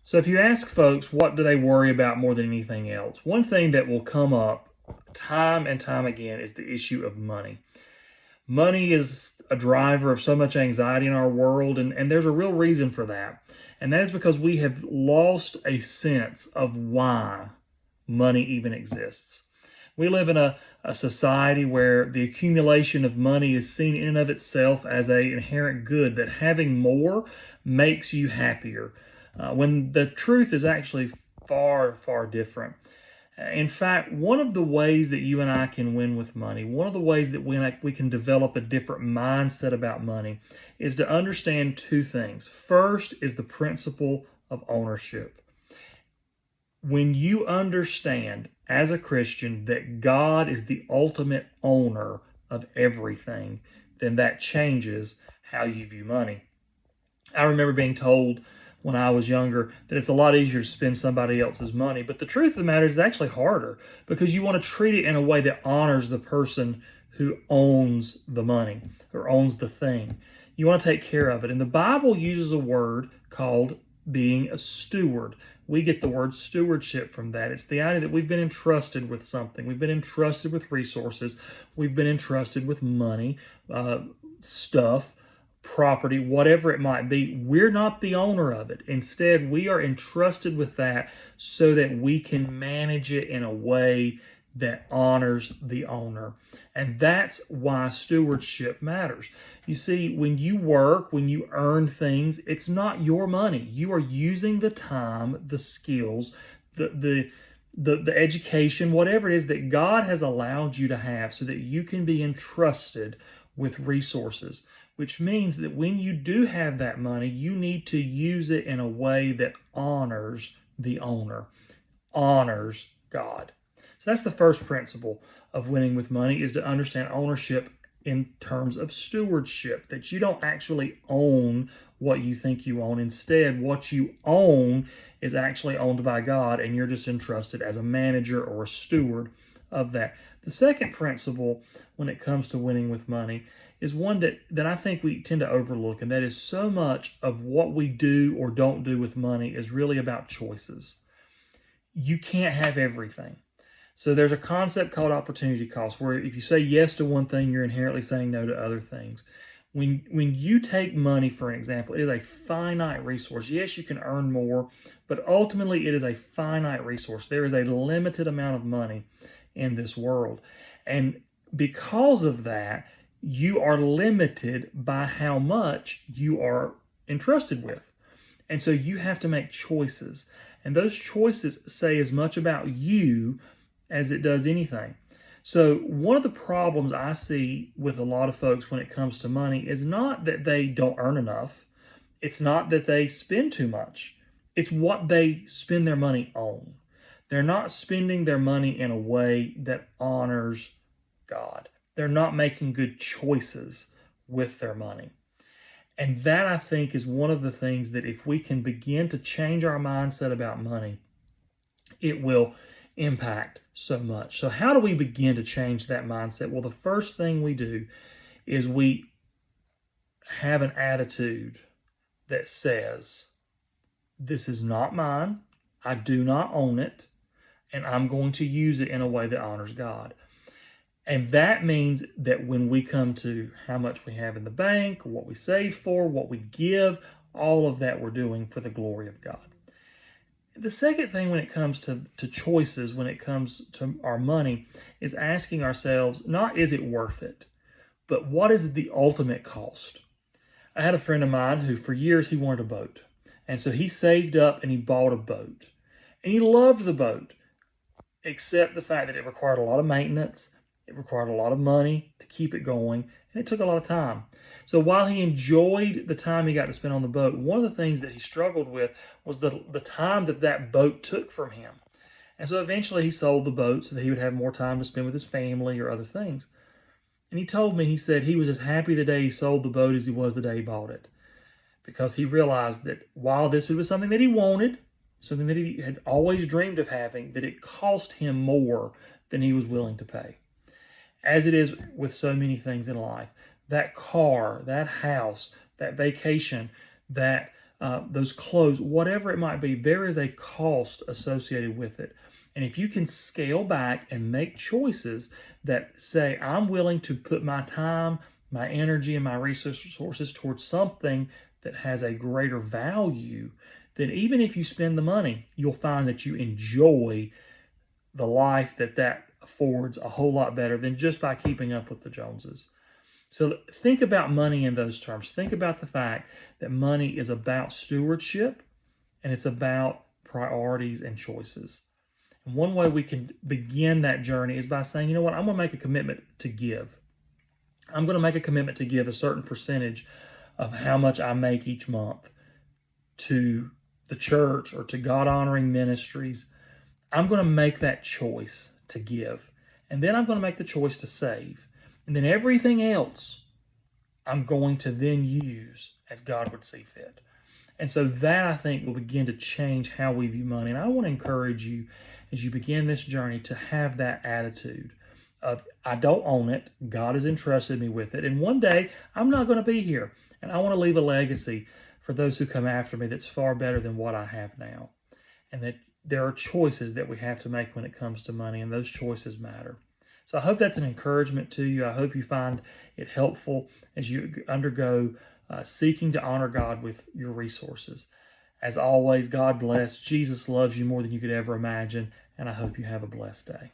So if you ask folks what do they worry about more than anything else, one thing that will come up time and time again is the issue of money. Money is a driver of so much anxiety in our world, and there's a real reason for that. And that is because we have lost a sense of why money even exists. We live in a society where the accumulation of money is seen in and of itself as an inherent good, that having more makes you happier, when the truth is actually far, far different. In fact, one of the ways that you and I can win with money, one of the ways that we can develop a different mindset about money, is to understand two things. First is the principle of ownership. When you understand as a Christian that God is the ultimate owner of everything, then that changes how you view money. I remember being told when I was younger that it's a lot easier to spend somebody else's money. But the truth of the matter is it's actually harder, because you want to treat it in a way that honors the person who owns the money or owns the thing. You want to take care of it. And the Bible uses a word called being a steward. We get the word stewardship from that. It's the idea that we've been entrusted with something. We've been entrusted with resources. We've been entrusted with money, stuff, property, whatever it might be. We're not the owner of it. Instead, we are entrusted with that so that we can manage it in a way that honors the owner. And that's why stewardship matters. You see, when you work, when you earn things, it's not your money. You are using the time, the skills, the education, whatever it is that God has allowed you to have so that you can be entrusted with resources, which means that when you do have that money, you need to use it in a way that honors the owner, honors God. So that's the first principle of winning with money, is to understand ownership in terms of stewardship, that you don't actually own what you think you own. Instead, what you own is actually owned by God, and you're just entrusted as a manager or a steward of that. The second principle when it comes to winning with money is one that I think we tend to overlook, and that is so much of what we do or don't do with money is really about choices. You can't have everything. So there's a concept called opportunity cost, where if you say yes to one thing, you're inherently saying no to other things. When you take money, for an example, it is a finite resource. Yes, you can earn more, but ultimately it is a finite resource. There is a limited amount of money in this world. And because of that, you are limited by how much you are entrusted with. And so you have to make choices. And those choices say as much about you as it does anything. So, one of the problems I see with a lot of folks when it comes to money is not that they don't earn enough, it's not that they spend too much, it's what they spend their money on. They're not spending their money in a way that honors God. They're not making good choices with their money. And that, I think, is one of the things that if we can begin to change our mindset about money, it will impact so much. So, how do we begin to change that mindset? Well, the first thing we do is we have an attitude that says, this is not mine, I do not own it, and I'm going to use it in a way that honors God. And that means that when we come to how much we have in the bank, what we save for, what we give, all of that we're doing for the glory of God. The second thing when it comes to choices, when it comes to our money, is asking ourselves, not is it worth it, but what is the ultimate cost? I had a friend of mine who for years he wanted a boat. And so he saved up and he bought a boat. And he loved the boat, except the fact that it required a lot of maintenance. It required a lot of money to keep it going, and it took a lot of time. So while he enjoyed the time he got to spend on the boat, one of the things that he struggled with was the time that boat took from him. And so eventually he sold the boat so that he would have more time to spend with his family or other things. And he told me, he said he was as happy the day he sold the boat as he was the day he bought it, because he realized that while this was something that he wanted, something that he had always dreamed of having, that it cost him more than he was willing to pay. As it is with so many things in life, that car, that house, that vacation, that those clothes, whatever it might be, there is a cost associated with it. And if you can scale back and make choices that say, I'm willing to put my time, my energy, and my resources towards something that has a greater value, then even if you spend the money, you'll find that you enjoy the life that affords a whole lot better than just by keeping up with the Joneses. So think about money in those terms. Think about the fact that money is about stewardship and it's about priorities and choices. And one way we can begin that journey is by saying, you know what, I'm going to make a commitment to give. I'm going to make a commitment to give a certain percentage of how much I make each month to the church or to God honoring ministries. I'm going to make that choice to give. And then I'm going to make the choice to save. And then everything else I'm going to then use as God would see fit. And so that, I think, will begin to change how we view money. And I want to encourage you as you begin this journey to have that attitude of, I don't own it. God has entrusted me with it. And one day I'm not going to be here. And I want to leave a legacy for those who come after me that's far better than what I have now. And that there are choices that we have to make when it comes to money, and those choices matter. So I hope that's an encouragement to you. I hope you find it helpful as you undergo seeking to honor God with your resources. As always, God bless. Jesus loves you more than you could ever imagine, and I hope you have a blessed day.